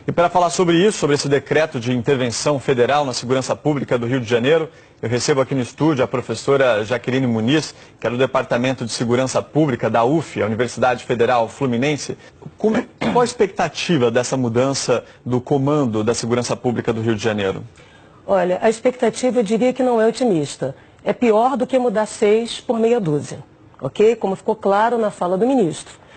E para falar sobre isso, sobre esse decreto de intervenção federal na segurança pública do Rio de Janeiro, eu recebo aqui no estúdio a professora Jaqueline Muniz, que é do Departamento de Segurança Pública da UF, a Universidade Federal Fluminense. Qual a expectativa dessa mudança do comando da segurança pública do Rio de Janeiro? Olha, a expectativa eu diria que não é otimista. É pior do que mudar 6 por meia dúzia, ok? Como ficou claro na fala do ministro.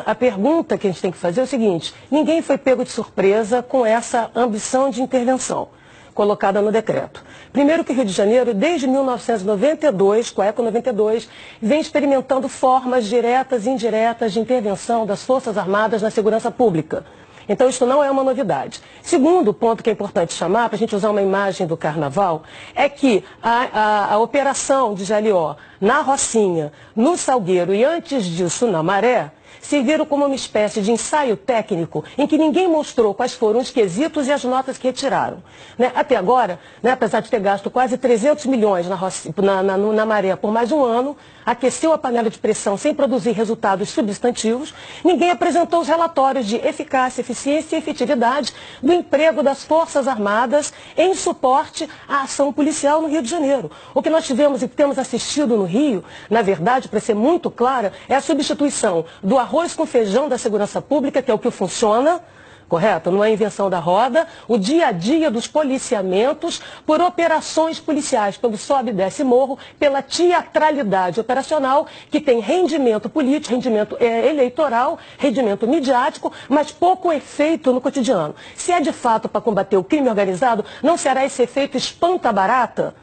A pergunta que a gente tem que fazer é o seguinte: ninguém foi pego de surpresa com essa ambição de intervenção colocada no decreto. Primeiro que o Rio de Janeiro, desde 1992, com a ECO 92, vem experimentando formas diretas e indiretas de intervenção das Forças Armadas na segurança pública. Então isso não é uma novidade. Segundo ponto que é importante chamar, para a gente usar uma imagem do carnaval, é que a operação de GLO na Rocinha, no Salgueiro e antes disso na Maré, serviram como uma espécie de ensaio técnico em que ninguém mostrou quais foram os quesitos e as notas que retiraram. Até agora, apesar de ter gasto quase 300 milhões na Maré por mais de um ano, aqueceu a panela de pressão sem produzir resultados substantivos, ninguém apresentou os relatórios de eficácia, eficiência e efetividade do emprego das Forças Armadas em suporte à ação policial no Rio de Janeiro. O que nós tivemos e temos assistido no Rio, na verdade, para ser muito clara, é a substituição do arroz com feijão da segurança pública, que é o que funciona, correto? Não é invenção da roda, o dia a dia dos policiamentos por operações policiais, pelo sobe e desce morro, pela teatralidade operacional, que tem rendimento político, rendimento eleitoral, rendimento midiático, mas pouco efeito no cotidiano. Se é de fato para combater o crime organizado, não será esse efeito espanta-barata,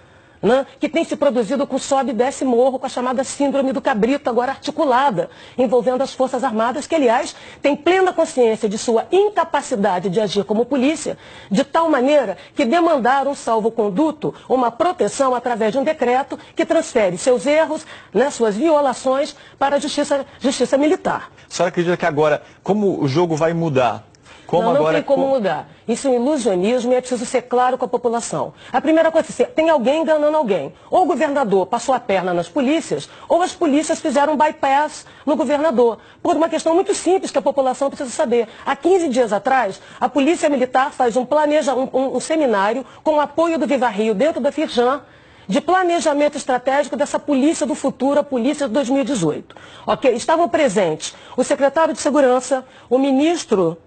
que tem se produzido com sobe e desce morro, com a chamada síndrome do cabrito, agora articulada, envolvendo as Forças Armadas, que, aliás, têm plena consciência de sua incapacidade de agir como polícia, de tal maneira que demandaram um salvo-conduto, uma proteção através de um decreto que transfere seus erros, suas violações, para a justiça militar. A senhora acredita que agora, como o jogo vai mudar? Não tem como mudar. Isso é um ilusionismo e é preciso ser claro com a população. A primeira coisa é que tem alguém enganando alguém. Ou o governador passou a perna nas polícias, ou as polícias fizeram um bypass no governador. Por uma questão muito simples que a população precisa saber. Há 15 dias atrás, a Polícia Militar faz um seminário com o apoio do Viva Rio dentro da Firjan, de planejamento estratégico dessa polícia do futuro, a polícia de 2018. Ok? Estavam presentes o secretário de Segurança, o ministro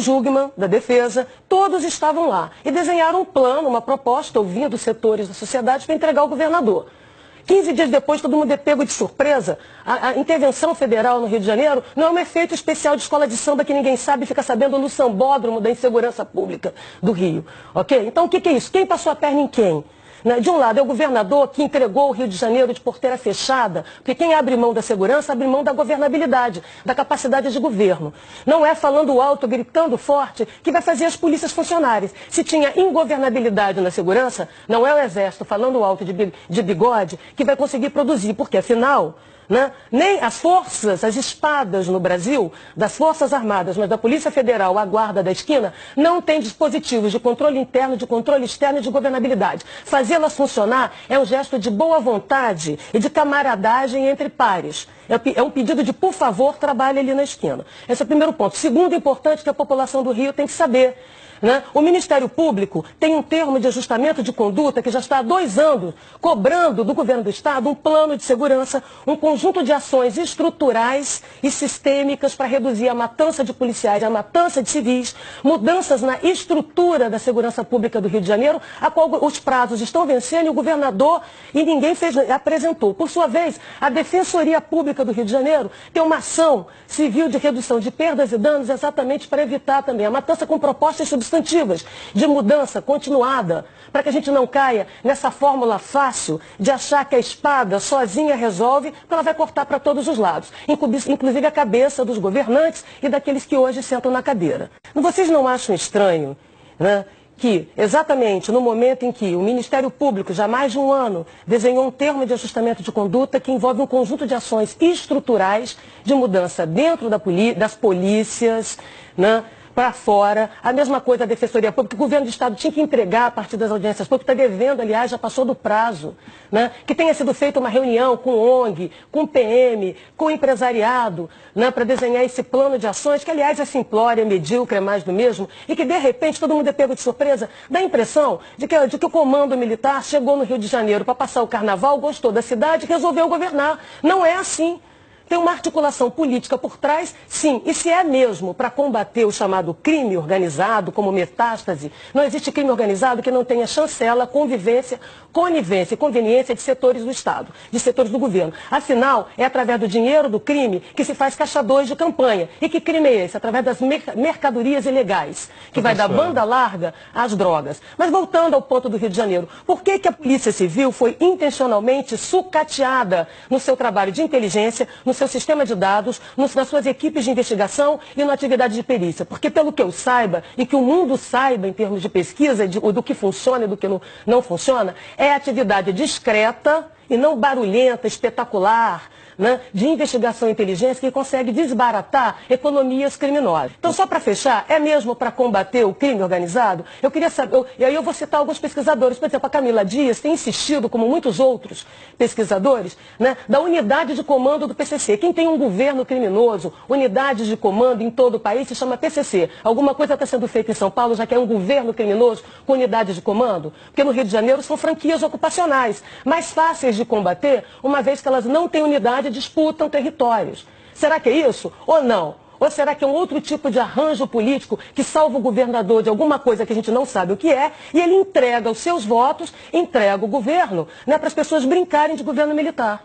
Jungmann, da Defesa, todos estavam lá e desenharam um plano, uma proposta, ouvindo os setores da sociedade, para entregar ao governador. 15 dias depois, todo mundo é pego de surpresa. A intervenção federal no Rio de Janeiro não é um efeito especial de escola de samba que ninguém sabe e fica sabendo no sambódromo da insegurança pública do Rio. Ok? Então, o que é isso? Quem passou a perna em quem? De um lado é o governador que entregou o Rio de Janeiro de porteira fechada, porque quem abre mão da segurança abre mão da governabilidade, da capacidade de governo. Não é falando alto, gritando forte, que vai fazer as polícias funcionarem. Se tinha ingovernabilidade na segurança, não é o Exército falando alto de bigode que vai conseguir produzir, porque afinal, nem as forças, as espadas no Brasil, das Forças Armadas, mas da Polícia Federal, a guarda da esquina, não tem dispositivos de controle interno, de controle externo e de governabilidade. Fazê-las funcionar é um gesto de boa vontade e de camaradagem entre pares. É um pedido de, por favor, trabalhe ali na esquina. Esse é o primeiro ponto. Segundo importante que a população do Rio tem que saber. O Ministério Público tem um termo de ajustamento de conduta que já está há 2 anos cobrando do governo do Estado um plano de segurança, um conjunto de ações estruturais e sistêmicas para reduzir a matança de policiais, a matança de civis, mudanças na estrutura da segurança pública do Rio de Janeiro, a qual os prazos estão vencendo e o governador e ninguém apresentou. Por sua vez, a Defensoria Pública do Rio de Janeiro tem uma ação civil de redução de perdas e danos exatamente para evitar também a matança com propostas substantivas de mudança continuada, para que a gente não caia nessa fórmula fácil de achar que a espada sozinha resolve, porque ela vai cortar para todos os lados, inclusive a cabeça dos governantes e daqueles que hoje sentam na cadeira. Vocês não acham estranho, que exatamente no momento em que o Ministério Público, já há mais de um ano, desenhou um termo de ajustamento de conduta que envolve um conjunto de ações estruturais de mudança dentro das polícias, para fora, a mesma coisa a Defensoria Pública, o governo do Estado tinha que entregar a partir das audiências públicas, está devendo, aliás, já passou do prazo, né? Que tenha sido feita uma reunião com ONG, com PM, com o empresariado, né? Para desenhar esse plano de ações, que aliás é simplório, é medíocre, é mais do mesmo, e que de repente todo mundo é pego de surpresa, dá a impressão de que o comando militar chegou no Rio de Janeiro para passar o carnaval, gostou da cidade e resolveu governar. Não é assim. Tem uma articulação política por trás, sim. E se é mesmo para combater o chamado crime organizado, como metástase, não existe crime organizado que não tenha chancela, conivência e conveniência de setores do Estado, de setores do governo. Afinal, é através do dinheiro do crime que se faz caixa 2 de campanha. E que crime é esse? Através das mercadorias ilegais, que vai dar banda larga às drogas. Mas voltando ao ponto do Rio de Janeiro, por que a Polícia Civil foi intencionalmente sucateada no seu trabalho de inteligência, no seu sistema de dados, nas suas equipes de investigação e na atividade de perícia? Porque, pelo que eu saiba, e que o mundo saiba em termos de pesquisa, do que funciona e do que não funciona, é atividade discreta e não barulhenta, espetacular, né, de investigação e inteligência que consegue desbaratar economias criminosas. Então, só para fechar, é mesmo para combater o crime organizado? Eu queria saber, e aí eu vou citar alguns pesquisadores, por exemplo, a Camila Dias tem insistido, como muitos outros pesquisadores, né, da unidade de comando do PCC. Quem tem um governo criminoso, unidades de comando em todo o país, se chama PCC. Alguma coisa está sendo feita em São Paulo, já que é um governo criminoso com unidade de comando? Porque no Rio de Janeiro são franquias ocupacionais, mais fáceis de combater, uma vez que elas não têm unidade, disputam territórios. Será que é isso ou não? Ou será que é um outro tipo de arranjo político que salva o governador de alguma coisa que a gente não sabe o que é e ele entrega os seus votos, entrega o governo, né, para as pessoas brincarem de governo militar?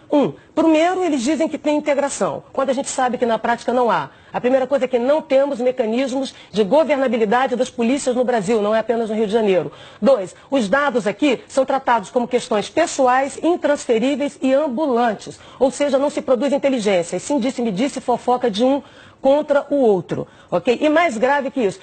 Primeiro, eles dizem que tem integração, quando a gente sabe que na prática não há. A primeira coisa é que não temos mecanismos de governabilidade das polícias no Brasil, não é apenas no Rio de Janeiro. 2, os dados aqui são tratados como questões pessoais, intransferíveis e ambulantes. Ou seja, não se produz inteligência, e sim disse-me-disse fofoca de um contra o outro, ok? E mais grave que isso,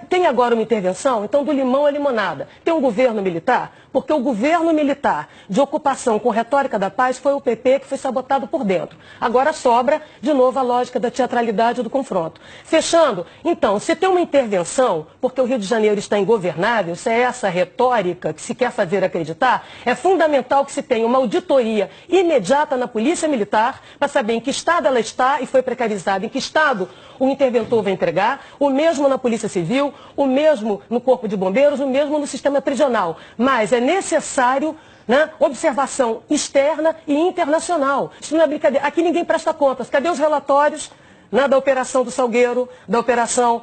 tem agora uma intervenção, então do limão à limonada. Tem um governo militar, porque o governo militar de ocupação com retórica da paz foi o PP que foi sabotado por dentro. Agora sobra, de novo, a lógica da teatralidade do confronto. Fechando, então, se tem uma intervenção, porque o Rio de Janeiro está ingovernável, se é essa retórica que se quer fazer acreditar, é fundamental que se tenha uma auditoria imediata na Polícia Militar para saber em que estado ela está e foi precarizada, em que estado o interventor vai entregar, o mesmo na Polícia Civil, o mesmo no Corpo de Bombeiros, o mesmo no sistema prisional. Mas é necessário, né, observação externa e internacional. Isso não é brincadeira. Aqui ninguém presta contas. Cadê os relatórios, né, da Operação do Salgueiro, da operação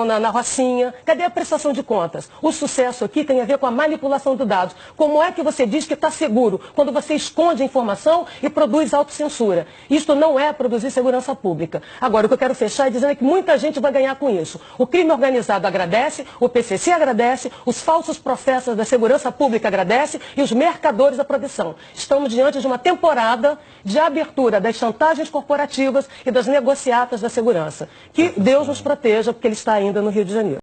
na Rocinha? Cadê a prestação de contas? O sucesso aqui tem a ver com a manipulação de dados. Como é que você diz que está seguro quando você esconde a informação e produz autocensura? Isto não é produzir segurança pública. Agora, o que eu quero fechar é dizendo que muita gente vai ganhar com isso. O crime organizado agradece, o PCC agradece, os falsos profetas da segurança pública agradecem e os mercadores da proteção. Estamos diante de uma temporada de abertura das chantagens corporativas e das negociatas da segurança. Que Deus nos proteja, porque ele está ainda no Rio de Janeiro.